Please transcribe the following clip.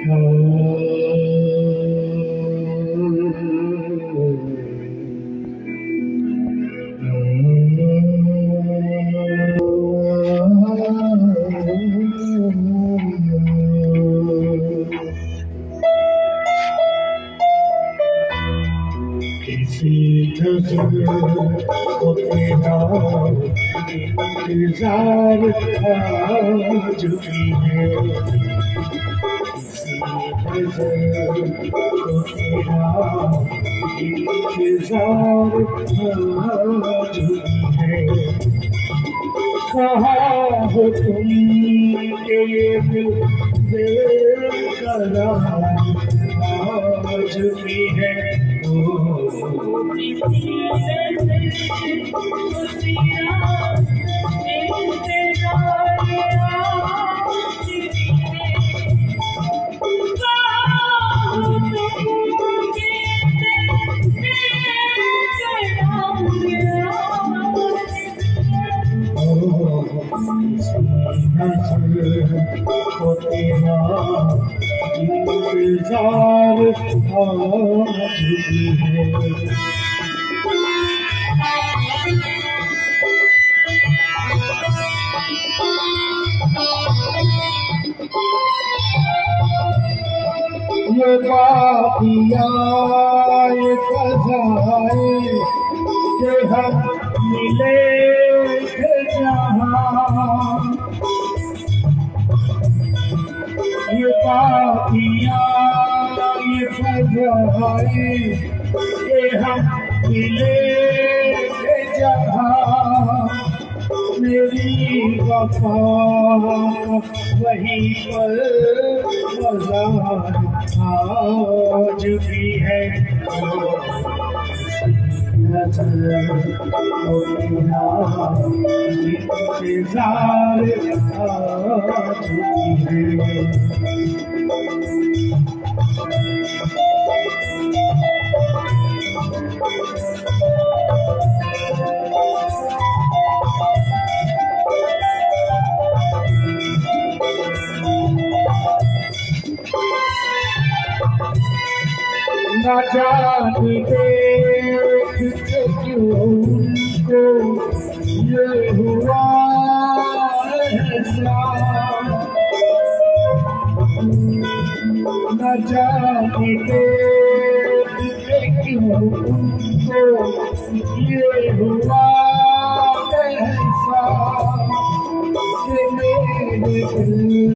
किसी नजर को तेरा इंतजार आज भी है। किसी नजर को तेरा इंतजार आज भी है। कहाँ हो तुम के ये दिल बेकरार आज भी है। इंतजार आज भी है। ये बातियाँ ये सजाए कि हम मिले थे जहाँ। ये बातियाँ ये सजाए कि हम मिले थे जहाँ। मेरी वफा वहीं पर बाजार आज भी है। नजर को तेरा इंतजार आज भी है। न जाने देख के क्यों उनको ये हुआ एहसास। न जाने देख के क्यों उनको ये